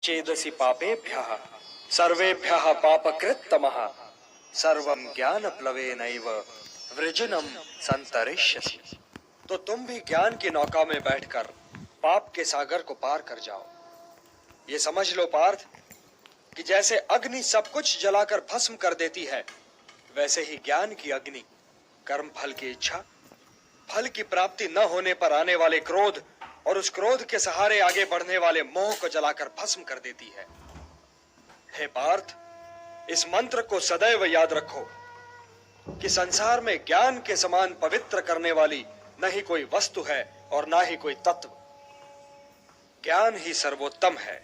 चेदसि पापेभ्यः सर्वेभ्यः पापकृत्तमः सर्वं ज्ञानप्लवेनैव वृजनं संतरिष्यसि। तो तुम भी ज्ञान की नौका में बैठकर पाप के सागर को पार कर जाओ। ये समझ लो पार्थ कि जैसे अग्नि सब कुछ जलाकर भस्म कर देती है, वैसे ही ज्ञान की अग्नि कर्म फल की इच्छा, फल की प्राप्ति न होने पर आने वाले क्रोध और उस क्रोध के सहारे आगे बढ़ने वाले मोह को जलाकर भस्म कर देती है। हे पार्थ, इस मंत्र को सदैव याद रखो कि संसार में ज्ञान के समान पवित्र करने वाली न ही कोई वस्तु है और ना ही कोई तत्व। ज्ञान ही सर्वोत्तम है।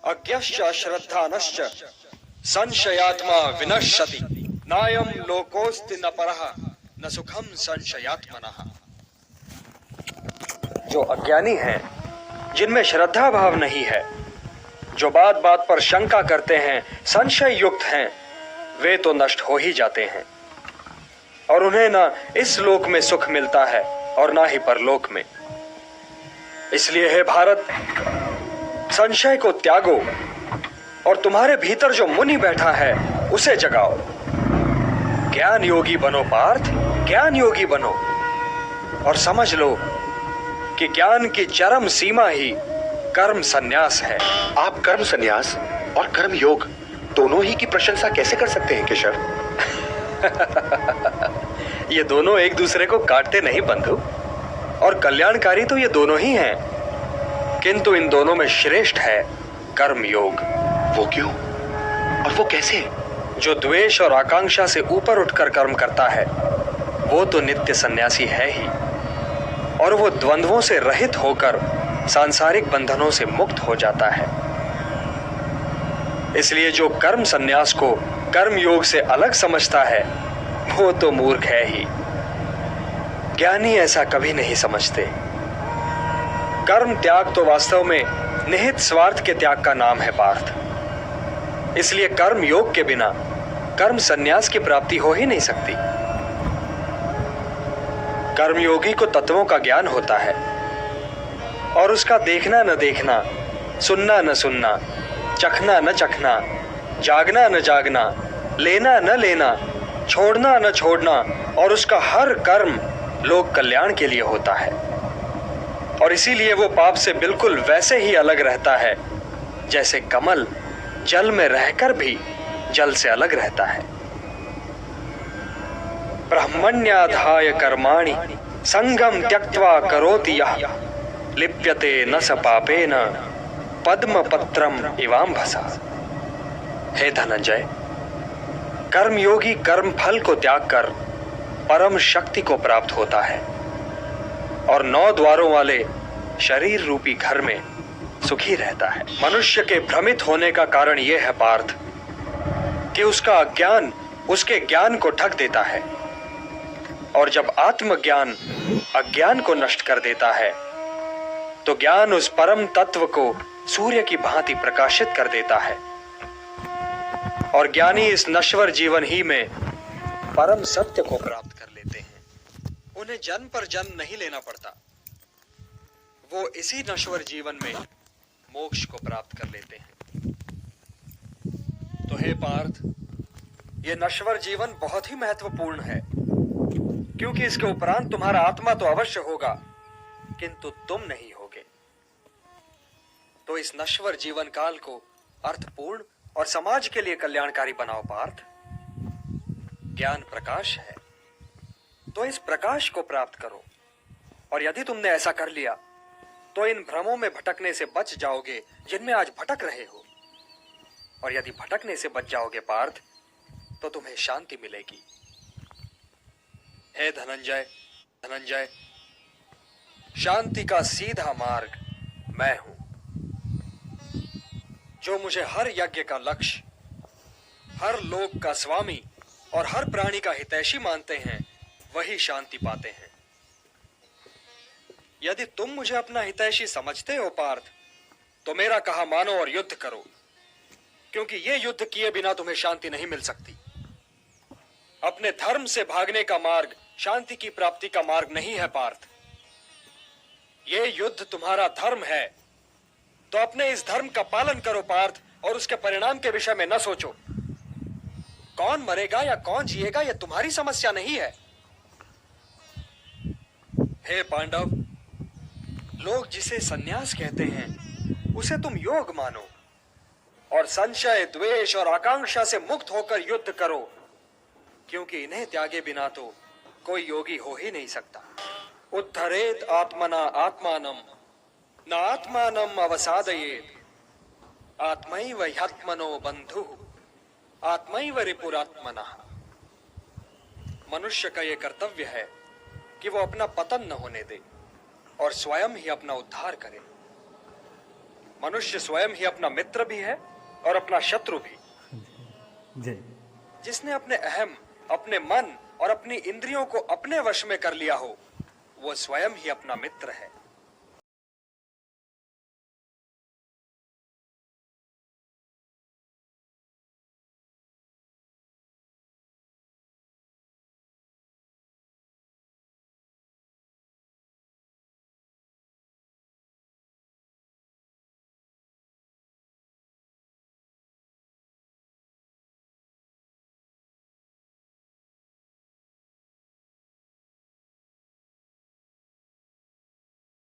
अज्ञश्च अश्रद्धानश्च संशयात्मा विनश्यति नायं लोकोस्ति न परः न सुखम संशयात्मनः। जो अज्ञानी हैं, जिनमें श्रद्धा भाव नहीं है, जो बात बात पर शंका करते हैं, संशय युक्त हैं, वे तो नष्ट हो ही जाते हैं और उन्हें ना इस लोक में सुख मिलता है और ना ही परलोक में। इसलिए हे भारत, संशय को त्यागो और तुम्हारे भीतर जो मुनि बैठा है उसे जगाओ। ज्ञान योगी बनो पार्थ, ज्ञान योगी बनो और समझ लो कि ज्ञान की चरम सीमा ही कर्म संन्यास है। आप कर्म संन्यास और कर्म योग दोनों ही की प्रशंसा कैसे कर सकते हैं केशव? ये दोनों एक दूसरे को काटते नहीं बंधु, और कल्याणकारी तो ये दोनों ही हैं, किंतु इन दोनों में श्रेष्ठ है कर्म योग। वो क्यों और वो कैसे? जो द्वेष और आकांक्षा से ऊपर उठकर कर्म करता है वो तो नित्य सन्यासी है ही, और वो द्वंद्वों से रहित होकर सांसारिक बंधनों से मुक्त हो जाता है। इसलिए जो कर्म संन्यास को कर्म योग से अलग समझता है वो तो मूर्ख है ही। ज्ञानी ऐसा कभी नहीं समझते। कर्म त्याग तो वास्तव में निहित स्वार्थ के त्याग का नाम है पार्थ। इसलिए कर्म योग के बिना कर्म संन्यास की प्राप्ति हो ही नहीं सकती। कर्मयोगी को तत्वों का ज्ञान होता है और उसका देखना न देखना, सुनना न सुनना, चखना न चखना, जागना न जागना, लेना न लेना, छोड़ना न छोड़ना और उसका हर कर्म लोक कल्याण के लिए होता है। और इसीलिए वो पाप से बिल्कुल वैसे ही अलग रहता है जैसे कमल जल में रहकर भी जल से अलग रहता है। ब्रह्मण्याधाय कर्माणि संगम त्यक्त्वा करोति यः लिप्यते न स पापेन पद्मपत्रम इवाम्भसा। हे धनंजय, कर्मयोगी कर्म फल को त्याग कर परम शक्ति को प्राप्त होता है और 9 द्वारों वाले शरीर रूपी घर में सुखी रहता है। मनुष्य के भ्रमित होने का कारण यह है पार्थ कि उसका अज्ञान उसके ज्ञान को ढक देता है, और जब आत्मज्ञान अज्ञान को नष्ट कर देता है तो ज्ञान उस परम तत्व को सूर्य की भांति प्रकाशित कर देता है और ज्ञानी इस नश्वर जीवन ही में परम सत्य को प्राप्त कर लेते हैं। उन्हें जन्म पर जन्म नहीं लेना पड़ता, वो इसी नश्वर जीवन में मोक्ष को प्राप्त कर लेते हैं। तो हे पार्थ, ये नश्वर जीवन बहुत ही महत्वपूर्ण है, क्योंकि इसके उपरांत तुम्हारा आत्मा तो अवश्य होगा किंतु तुम नहीं होगे। तो इस नश्वर जीवन काल को अर्थपूर्ण और समाज के लिए कल्याणकारी बनाओ पार्थ। ज्ञान प्रकाश है, तो इस प्रकाश को प्राप्त करो, और यदि तुमने ऐसा कर लिया तो इन भ्रमों में भटकने से बच जाओगे जिनमें आज भटक रहे हो। और यदि भटकने से बच जाओगे पार्थ तो तुम्हें शांति मिलेगी। हे धनंजय, धनंजय, शांति का सीधा मार्ग मैं हूं। जो मुझे हर यज्ञ का लक्ष्य, हर लोक का स्वामी और हर प्राणी का हितैषी मानते हैं, वही शांति पाते हैं। यदि तुम मुझे अपना हितैषी समझते हो पार्थ, तो मेरा कहा मानो और युद्ध करो, क्योंकि ये युद्ध किए बिना तुम्हें शांति नहीं मिल सकती। अपने धर्म से भागने का मार्ग शांति की प्राप्ति का मार्ग नहीं है पार्थ। ये युद्ध तुम्हारा धर्म है तो अपने इस धर्म का पालन करो पार्थ, और उसके परिणाम के विषय में न सोचो। कौन मरेगा या कौन जिएगा यह तुम्हारी समस्या नहीं है। हे पांडव, लोग जिसे सन्यास कहते हैं उसे तुम योग मानो, और संशय, द्वेष और आकांक्षा से मुक्त होकर युद्ध करो, क्योंकि इन्हें त्यागे बिना तो कोई योगी हो ही नहीं सकता। उद्धरेत आत्मना आत्मानम न आत्मानम अवसादयेत, आत्मैव ह्यात्मनो बंधुः आत्मैव रिपुरात्मनः। मनुष्य का यह कर्तव्य है कि वो अपना पतन न होने दे और स्वयं ही अपना उद्धार करे। मनुष्य स्वयं ही अपना मित्र भी है और अपना शत्रु भी। जय। जिसने अपने अहम, अपने मन और अपनी इंद्रियों को अपने वश में कर लिया हो, वो स्वयं ही अपना मित्र है।